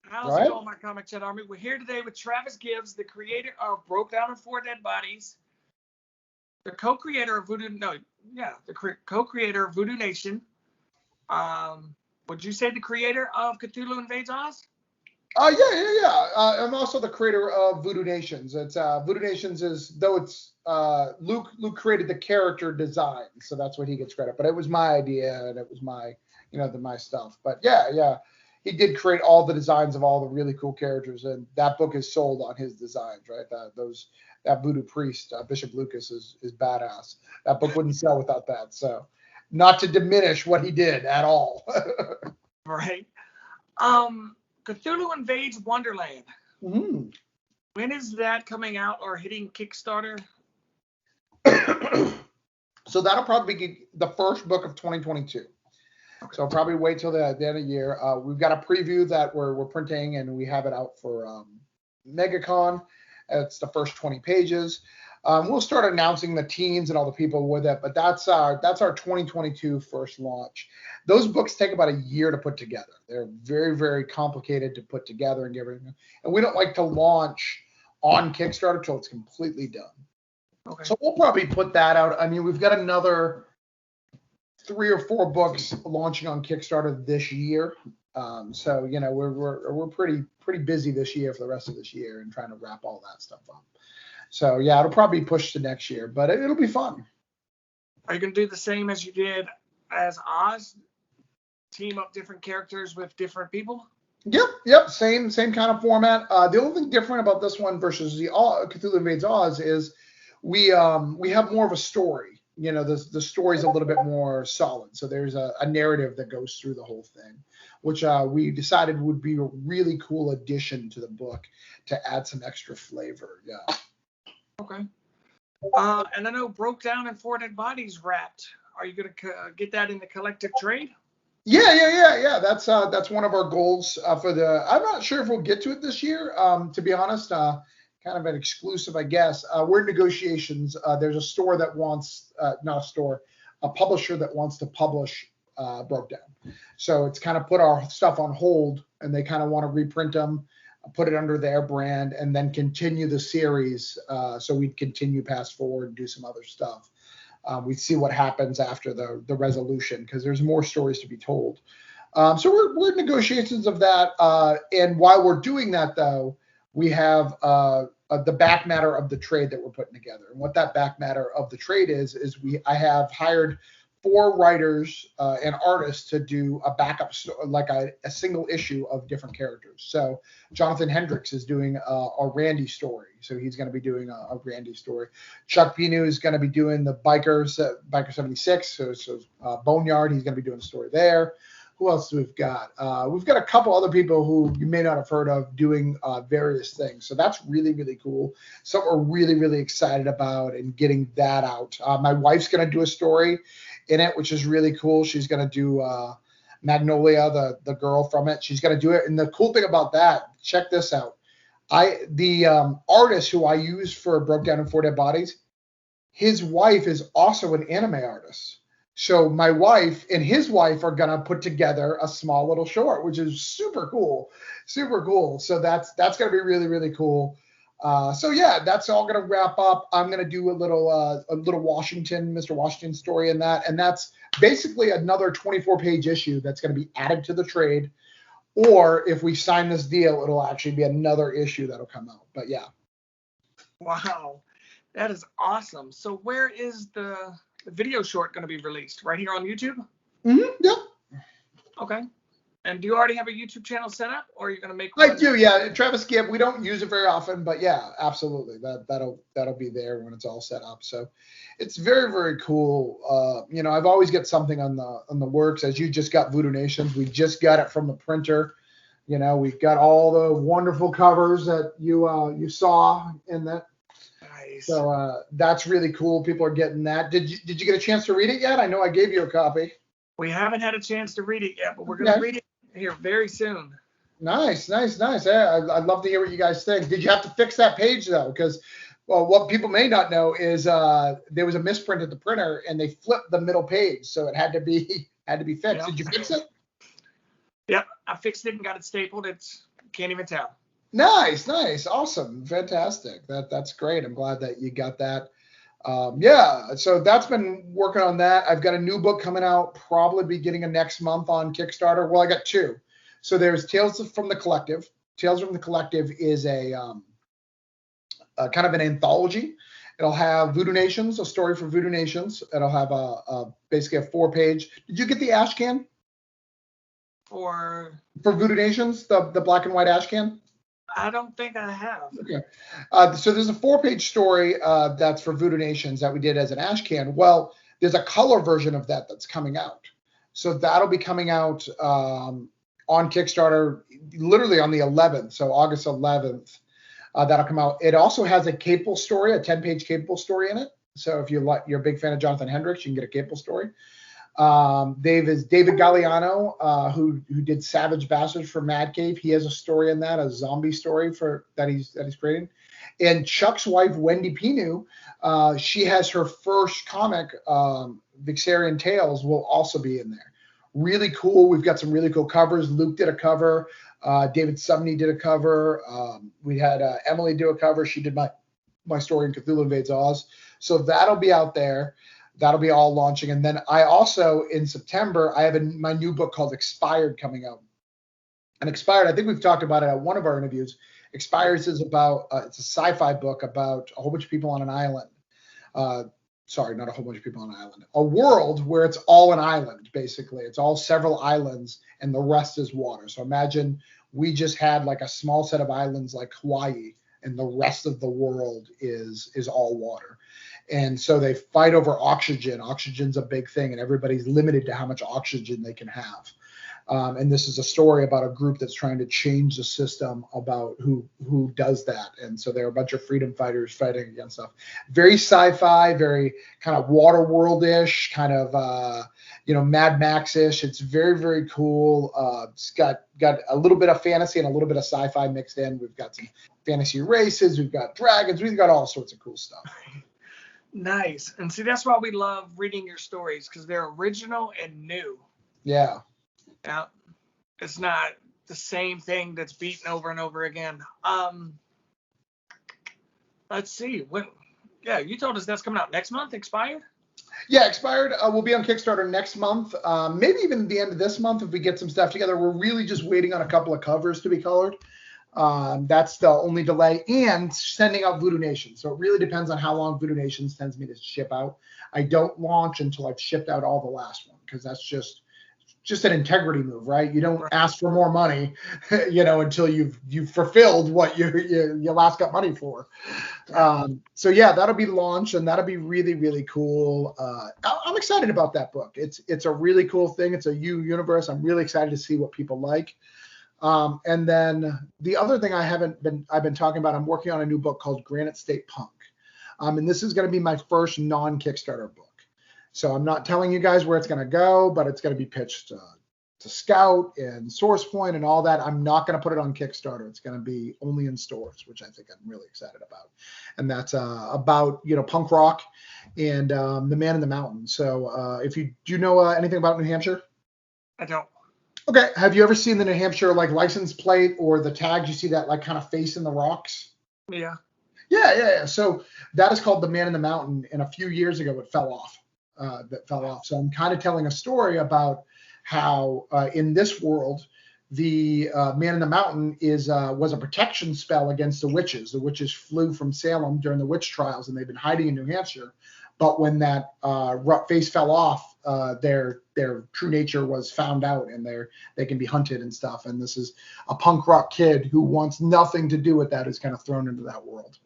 How's it going, my Comic Chat Army? We're here today with Travis Gibbs, the creator of Broke Down and Four Dead Bodies, the co-creator of co-creator of Voodoo Nation. Would you say the creator of Cthulhu Invades Oz? Yeah. I'm also the creator of Voodoo Nations. It's Voodoo Nations Luke created the character design, so that's what he gets credit. But it was my idea and it was my stuff. But yeah. He did create all the designs of all the really cool characters, and that book is sold on his designs, right? That voodoo priest, Bishop Lucas, is badass. That book wouldn't sell without that. So, not to diminish what he did at all. Right. Cthulhu Invades Wonderland. Mm-hmm. When is that coming out or hitting Kickstarter? So that'll probably be the first book of 2022. Okay. So I'll probably wait till the end of the year. We've got a preview that we're printing, and we have it out for MegaCon. It's the first 20 pages. We'll start announcing the teams and all the people with it, but that's our 2022 first launch. Those books take about a year to put together. They're very, very complicated to put together and everything. And we don't like to launch on Kickstarter until it's completely done. Okay. So we'll probably put that out. I mean, we've got another 3 or 4 books launching on Kickstarter this year. So we're pretty busy this year for the rest of this year and trying to wrap all that stuff up. So yeah, it'll probably push to next year, but it'll be fun. Are you gonna do the same as you did as Oz? Team up different characters with different people? Yep. Same kind of format. The only thing different about this one versus the Cthulhu Invades Oz is we have more of a story. The story's a little bit more solid. So there's a narrative that goes through the whole thing, which we decided would be a really cool addition to the book to add some extra flavor. Yeah. Okay. And I know Broke Down and Four Dead Bodies wrapped. Are you going to get that in the collective trade? Yeah. That's one of our goals for the. I'm not sure if we'll get to it this year. To be honest, kind of an exclusive, I guess. We're in negotiations. There's a store that wants, a publisher that wants to publish Broke Down. So it's kind of put our stuff on hold, and they kind of want to reprint them, put it under their brand, and then continue the series. So we'd continue past forward and do some other stuff. We'd see what happens after the resolution, because there's more stories to be told. So we're in negotiations of that. And while we're doing that, though, we have the back matter of the trade that we're putting together. And what that back matter of the trade is I have hired 4 writers and artists to do a backup story, like a single issue of different characters. So Jonathan Hendricks is doing a Randy story. So he's going to be doing a Randy story. Chuck Pinu is going to be doing the Biker 76. So Boneyard, he's going to be doing a story there. Who else do we've got? We've got a couple other people who you may not have heard of doing various things. So that's really, really cool. So we're really, really excited about and getting that out. My wife's going to do a story in it, which is really cool. She's going to do Magnolia, the girl from it. She's going to do it. And the cool thing about that, check this out. The artist who I use for Broke Down and Four Dead Bodies, his wife is also an anime artist. So my wife and his wife are going to put together a small little short, which is super cool. So that's going to be really, really cool. So yeah, that's all going to wrap up. I'm going to do a little Mr. Washington story in that. And that's basically another 24-page issue that's going to be added to the trade. Or if we sign this deal, it'll actually be another issue that'll come out. But yeah. Wow. That is awesome. So where is the video short going to be released? Right here on YouTube? Mm-hmm. Yep. Okay. And do you already have a YouTube channel set up, or are you going to make one? I do, yeah. Travis Gibb. We don't use it very often, but yeah, absolutely. That'll be there when it's all set up. So it's very, very cool. I've always got something on the works. As you just got Voodoo Nations, we just got it from the printer. We've got all the wonderful covers that you saw in that. Nice. So that's really cool. People are getting that. Did you get a chance to read it yet? I know I gave you a copy. We haven't had a chance to read it yet, but we're going to read it here very soon. Nice. Yeah, I'd love to hear what you guys think. Did you have to fix that page though? Because what people may not know is there was a misprint at the printer and they flipped the middle page, so it had to be fixed. Yep. Did you fix it? Yep, I fixed it and got it stapled. It's Can't even tell. Nice, awesome, fantastic. That's great. I'm glad that you got that. Yeah, so that's been working on that. I've got a new book coming out probably beginning of next month on Kickstarter. Well, I got two. So there's Tales from the Collective. Tales from the Collective is a kind of an anthology. It'll have Voodoo Nations, a story for Voodoo Nations. It'll have basically a 4-page. Did you get the ash can? For Voodoo Nations, the black and white ash can? I don't think I have. Okay. So there's a 4-page story that's for Voodoo Nations that we did as an ash can. Well, there's a color version of that that's coming out. So that'll be coming out on Kickstarter literally on the 11th, so August 11th. That'll come out. It also has a Capel story, a 10-page Capel story in it. So if you're a big fan of Jonathan Hendricks, you can get a Capel story. David Galliano, who did Savage Bastards for Mad Cave. He has a story in that, a zombie story that he's creating. And Chuck's wife, Wendy Pinu, she has her first comic, Vixarian Tales, will also be in there. Really cool. We've got some really cool covers. Luke did a cover. David Sumney did a cover. We had Emily do a cover. She did my story in Cthulhu Invades Oz. So that'll be out there. That'll be all launching. And then I also, in September, I have my new book called Expired coming out. And Expired, I think we've talked about it at one of our interviews. Expired is about, it's a sci-fi book about a whole bunch of people on an island. Sorry, not a whole bunch of people on an island. A world where it's all an island, basically. It's all several islands, and the rest is water. So imagine we just had like a small set of islands like Hawaii, and the rest of the world is all water. And so they fight over oxygen. Oxygen's a big thing, and everybody's limited to how much oxygen they can have. And this is a story about a group that's trying to change the system about who does that. And so there are a bunch of freedom fighters fighting against stuff. Very sci-fi, very kind of Waterworld-ish, kind of Mad Max-ish. It's very, very cool. It's got a little bit of fantasy and a little bit of sci-fi mixed in. We've got some fantasy races. We've got dragons. We've got all sorts of cool stuff. Nice. And see, that's why we love reading your stories, because they're original and new. Yeah. Yeah. It's not the same thing that's beaten over and over again. Let's see. You told us that's coming out next month, Expired? Yeah, Expired will be on Kickstarter next month. Maybe even the end of this month if we get some stuff together. We're really just waiting on a couple of covers to be colored. That's the only delay, and sending out Voodoo Nations. So it really depends on how long Voodoo Nations sends me to ship out. I don't launch until I've shipped out all the last one, because that's just an integrity move, right? You don't ask for more money, until you've fulfilled what you last got money for. So yeah, that'll be launched, and that'll be really, really cool. I'm excited about that book. It's a really cool thing. It's a universe. I'm really excited to see what people like. And then the other thing I've been talking about, I'm working on a new book called Granite State Punk. And this is going to be my first non-Kickstarter book. So I'm not telling you guys where it's going to go, but it's going to be pitched to Scout and SourcePoint and all that. I'm not going to put it on Kickstarter. It's going to be only in stores, which I think I'm really excited about. And that's about, punk rock and the Man in the Mountain. So do you know anything about New Hampshire? I don't. Okay. Have you ever seen the New Hampshire license plate or the tags? You see that kind of face in the rocks? Yeah. Yeah. So that is called the Man in the Mountain. And a few years ago, it fell off. So I'm kind of telling a story about how in this world, the Man in the Mountain was a protection spell against the witches. The witches flew from Salem during the witch trials, and they've been hiding in New Hampshire. But when that face fell off, their true nature was found out, and they can be hunted and stuff. And this is a punk rock kid who wants nothing to do with that, who's kind of thrown into that world.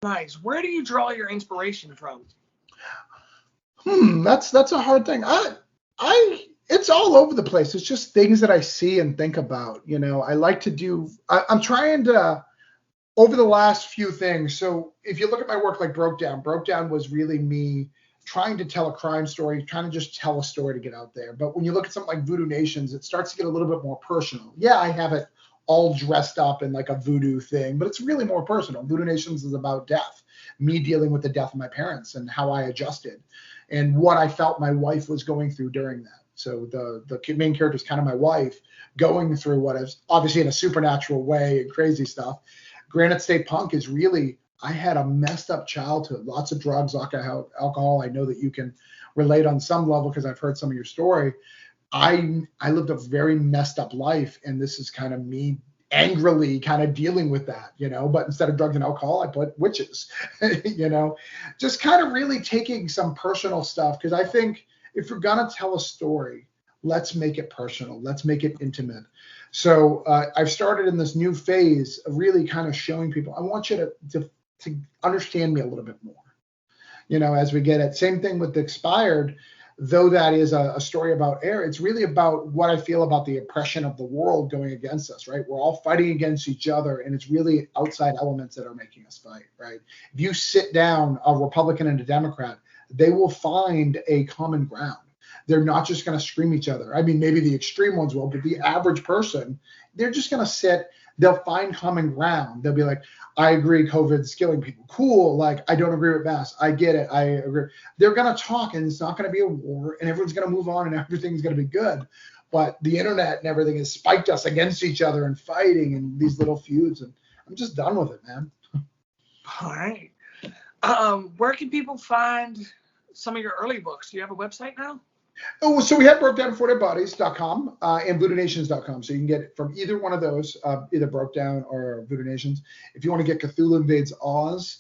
Nice. Where do you draw your inspiration from? That's a hard thing. It's all over the place. It's just things that I see and think about. I like to do. I'm trying to. Over the last few things, so if you look at my work like Broke Down was really me trying to tell a crime story, trying to just tell a story to get out there. But when you look at something like Voodoo Nations, it starts to get a little bit more personal. Yeah, I have it all dressed up in like a voodoo thing, but it's really more personal. Voodoo Nations is about death, me dealing with the death of my parents and how I adjusted and what I felt my wife was going through during that. So the main character is kind of my wife going through what is obviously in a supernatural way and crazy stuff. Granite State Punk is really, I had a messed up childhood, lots of drugs, lots of alcohol. I know that you can relate on some level because I've heard some of your story. I lived a very messed up life, and this is kind of me angrily kind of dealing with that, but instead of drugs and alcohol, I put witches, just kind of really taking some personal stuff. Because I think if you're going to tell a story, let's make it personal. Let's make it intimate. So I've started in this new phase of really kind of showing people, I want you to understand me a little bit more, as we get it. Same thing with the Expired. Though that is a story about air, it's really about what I feel about the oppression of the world going against us, right? We're all fighting against each other, and it's really outside elements that are making us fight, right? If you sit down a Republican and a Democrat, they will find a common ground. They're not just going to scream each other. I mean, maybe the extreme ones will, but the average person, they're just going to sit. They'll find common ground. They'll be like, I agree COVID's killing people. Cool. Like, I don't agree with masks. I get it. I agree. They're going to talk, and it's not going to be a war, and everyone's going to move on, and everything's going to be good. But the internet and everything has spiked us against each other and fighting and these little feuds, and I'm just done with it, man. All right. Where can people find some of your early books? Do you have a website now? Oh, so we have brokedown4deadbodies.com and voodoonations.com. So you can get it from either one of those, either Broke Down or Voodoo Nations. If you want to get Cthulhu Invades Oz,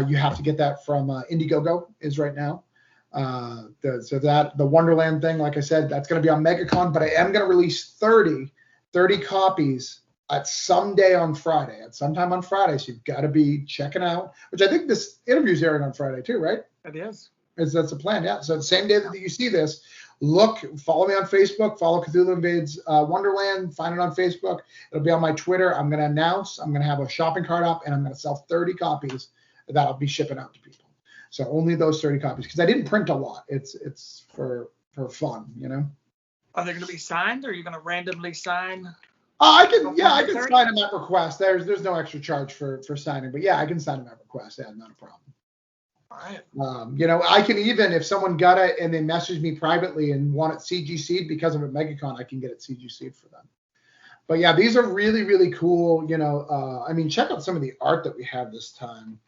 you have to get that from Indiegogo is right now. The Wonderland thing, like I said, that's going to be on MegaCon, but I am going to release 30 copies at sometime on Friday. So you've got to be checking out, which I think this interview is airing on Friday too, right? It is. That's the plan, yeah. So the same day that you see this, follow me on Facebook, follow Cthulhu Invades Wonderland, find it on Facebook. It'll be on my Twitter. I'm going to announce, I'm going to have a shopping cart up, and I'm going to sell 30 copies that I'll be shipping out to people. So only those 30 copies, because I didn't print a lot. It's for fun, Are they going to be signed, or are you going to randomly sign? I can sign them at request. There's no extra charge for signing, but yeah, I can sign them at request. Yeah, not a problem. All right. I can even, if someone got it and they message me privately and want it CGC'd because of a MegaCon, I can get it CGC'd for them. But yeah, these are really, really cool. I mean, check out some of the art that we have this time.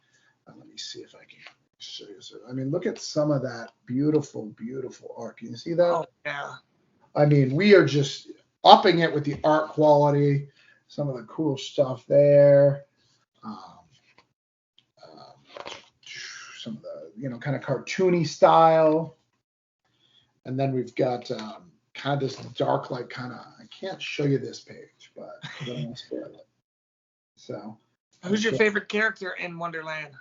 Let me see if I can show you. I mean, look at some of that beautiful, beautiful art. Can you see that? Oh, yeah. I mean, we are just upping it with the art quality. Some of the cool stuff there. Some of the, kind of cartoony style. And then we've got kind of this dark, like kind of, I can't show you this page, but I don't want to spoil it. So. Who's your favorite character in Wonderland?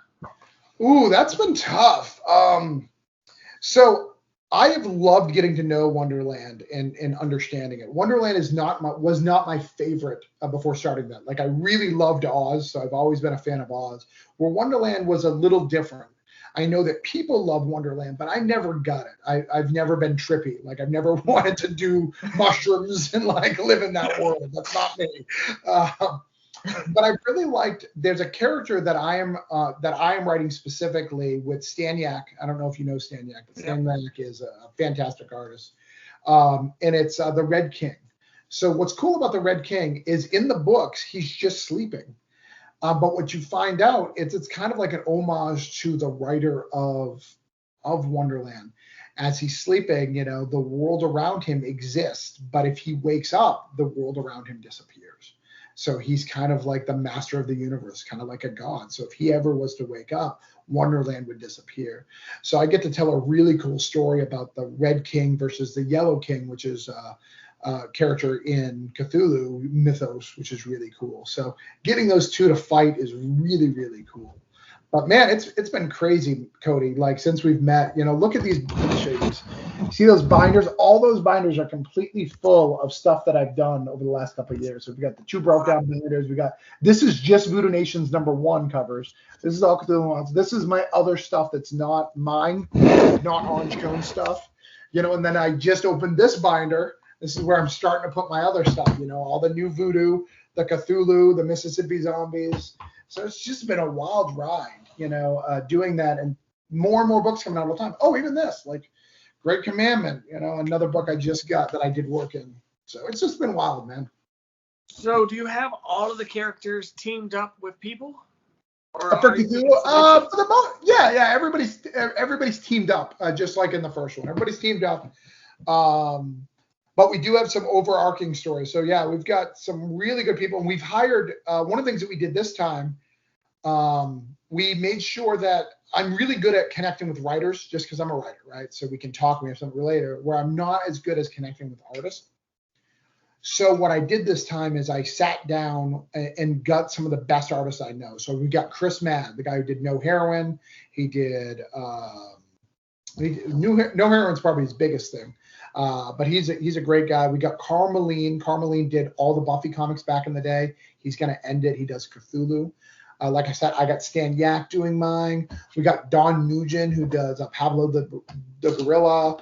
Ooh, that's been tough. So I have loved getting to know Wonderland and understanding it. Wonderland was not my favorite before starting that. Like, I really loved Oz, so I've always been a fan of Oz. Where Wonderland was a little different. I know that people love Wonderland, but I never got it. I've never been trippy. Like, I've never wanted to do mushrooms and like live in that world. That's not me. But I really liked. There's a character that I am writing specifically with Staniak. I don't know if you know Staniak, but Staniak is a fantastic artist, and it's the Red King. So what's cool about the Red King is in the books he's just sleeping. But what you find out, it's kind of like an homage to the writer of Wonderland. As he's sleeping, the world around him exists, but if he wakes up, the world around him disappears. So he's kind of like the master of the universe, kind of like a god. So if he ever was to wake up, Wonderland would disappear. So I get to tell a really cool story about the Red King versus the Yellow King, which is character in Cthulhu mythos, which is really cool. So getting those two to fight is really, really cool. But man, it's been crazy, Cody. Like, since we've met, look at these. Let me show you these. See those binders? All those binders are completely full of stuff that I've done over the last couple of years. So we got the 2 broke down binders. This is just Voodoo Nation's #1 covers. This is all Cthulhu ones. This is my other stuff that's not mine, not Orange Cone stuff. And then I just opened this binder. This is where I'm starting to put my other stuff. All the new Voodoo, the Cthulhu, the Mississippi Zombies. So it's just been a wild ride, doing that, and more books coming out all the time. Oh, even this, like Great Commandment, another book I just got that I did work in. So it's just been wild, man. So do you have all of the characters teamed up with people? Or For are you Cthulhu, for the most, yeah, everybody's teamed up, just like in the first one. Everybody's teamed up. But we do have some overarching stories. So yeah, we've got some really good people, and we've hired. One of the things that we did this time, we made sure that I'm really good at connecting with writers, just because I'm a writer, right? So we can talk. We have something related. Where I'm not as good as connecting with artists. So what I did this time is I sat down and got some of the best artists I know. So we got Chris Madd, the guy who did No Heroine. He did No Heroine's probably his biggest thing. But he's a great guy. We got Carl Moline. Carl Moline did all the Buffy comics back in the day. He's going to end it. He does Cthulhu. Like I said, I got Stan Yak doing mine. We got Don Nugent, who does Pablo the Gorilla.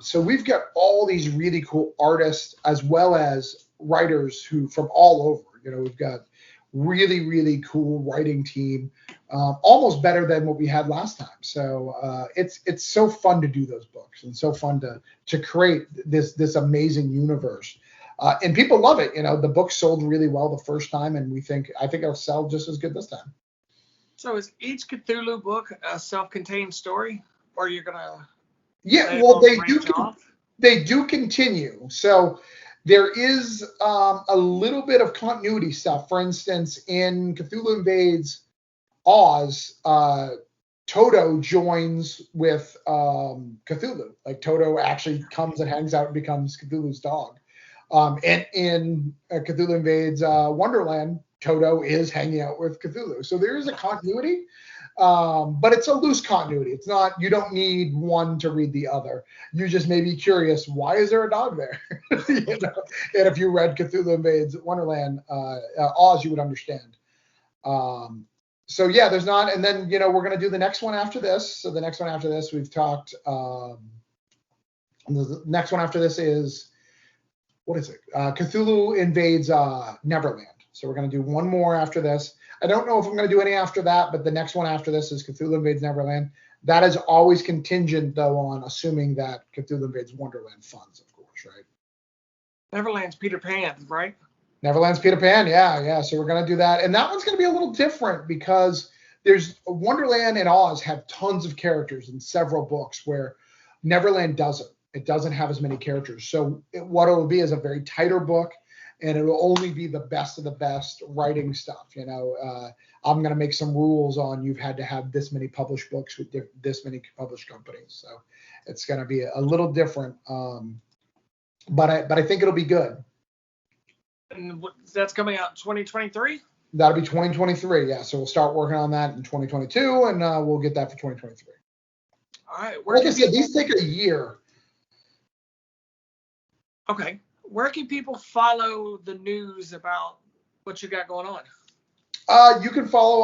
So we've got all these really cool artists as well as writers who from all over. We've got really, really cool writing team, almost better than what we had last time. So it's so fun to do those books and so fun to create this amazing universe. And people love it. The book sold really well the first time, and I think it'll sell just as good this time. So is each Cthulhu book a self-contained story, or you're gonna? Yeah, well, they do continue. So there is a little bit of continuity stuff. For instance, in Cthulhu Invades Oz, Toto joins with Cthulhu. Like Toto actually comes and hangs out and becomes Cthulhu's dog. And in Cthulhu Invades Wonderland, Toto is hanging out with Cthulhu. So there is a continuity, but it's a loose continuity. It's not, you don't need one to read the other. You just may be curious, why is there a dog there? And if you read Cthulhu Invades Wonderland, Oz, you would understand. So yeah, there's not, and then, we're going to do the next one after this. So the next one after this, we've talked, the next one after this is, what is it? Cthulhu Invades Neverland. So we're going to do one more after this. I don't know if I'm going to do any after that, but the next one after this is Cthulhu Invades Neverland. That is always contingent, though, on assuming that Cthulhu Invades Wonderland funds, of course, right? Neverland's Peter Pan, right? Neverland's Peter Pan, yeah. So we're going to do that. And that one's going to be a little different because there's Wonderland and Oz have tons of characters in several books where Neverland doesn't. It doesn't have as many characters. So what it will be is a very tighter book, and it will only be the best of the best writing stuff. I'm going to make some rules on you've had to have this many published books with this many published companies. So it's going to be a little different, but I think it'll be good. And that's coming out in 2023? That'll be 2023, yeah. So we'll start working on that in 2022, and we'll get that for 2023. All right. Like I said, these take a year. Okay. Where can people follow the news about what you got going on? You can follow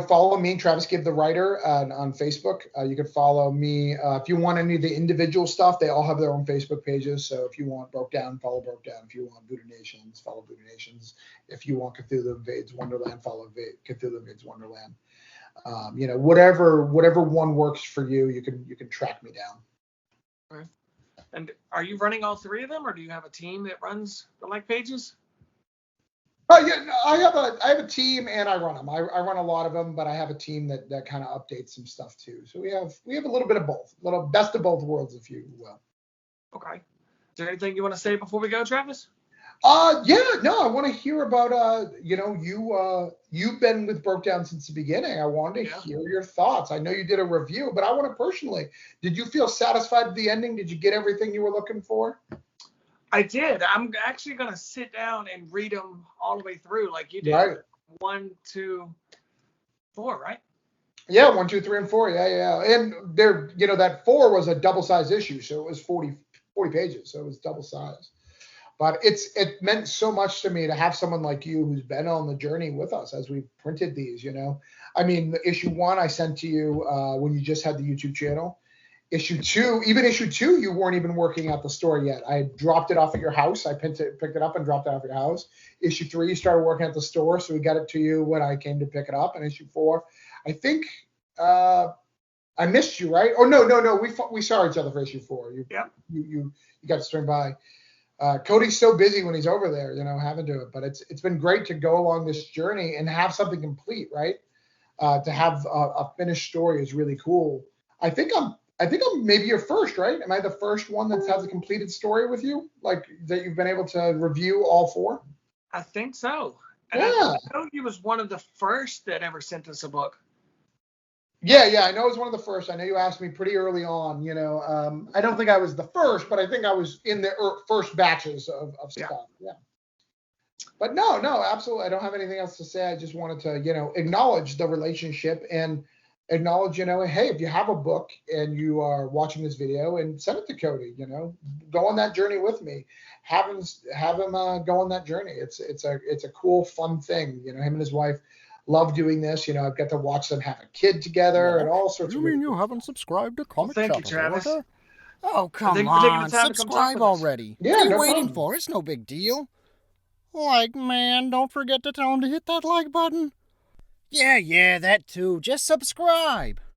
follow me, Travis Gibb, the writer, on Facebook. You can follow me if you want any of the individual stuff. They all have their own Facebook pages. So if you want Broke Down, follow Broke Down. If you want Voodoo Nations, follow Voodoo Nations. If you want Cthulhu Invades Wonderland, follow Cthulhu Invades Wonderland. Whatever one works for you, you can track me down. Okay. And are you running all three of them, or do you have a team that runs the like pages? Yeah, I have a team and I run them. I run a lot of them, but I have a team that kind of updates some stuff too. So we have a little bit of both, a little best of both worlds, if you will. Okay. Is there anything you want to say before we go, Travis? I want to hear about you've been with Broke Down since the beginning. I wanted to hear your thoughts. I know you did a review, but I want to personally, did you feel satisfied with the ending? Did you get everything you were looking for? I did. I'm actually going to sit down and read them all the way through like you did. Right. 1, 2, 4, right? Yeah, 1, 2, 3, and 4. Yeah. And there, that 4 was a double-sized issue, so it was 40 pages, so it was double size. But it meant so much to me to have someone like you who's been on the journey with us as we printed these, I mean, the issue 1 I sent to you when you just had the YouTube channel. Issue 2, you weren't even working at the store yet. I dropped it off at your house. I picked it up and dropped it off at your house. Issue 3, you started working at the store, so we got it to you when I came to pick it up. And issue 4, I think I missed you, right? Oh no. We saw each other for issue 4. You got to swing by. Cody's so busy when he's over there, having to. But it's been great to go along this journey and have something complete, right? To have a finished story is really cool. I think I'm maybe your first, right? Am I the first one that has a completed story with you, like that you've been able to review all 4? I think so. And Yeah. I know he was one of the first that ever sent us a book. Yeah. I know it was one of the first. I know you asked me pretty early on. I don't think I was the first, but I think I was in the first batches of stuff. Yeah. But no, absolutely. I don't have anything else to say. I just wanted to, acknowledge the relationship and acknowledge, hey, if you have a book and you are watching this video, and send it to Cody, go on that journey with me. Have him go on that journey. It's a cool, fun thing. Him and his wife love doing this. I've got to watch them have a kid together and all sorts of. You mean you haven't subscribed to Comicchatauthority? Thank you, Travis. Oh, come on, subscribe already. Yeah, what are you no waiting problem. for? It's no big deal. Like, man, don't forget to tell him to hit that like button. Yeah, that too. Just subscribe.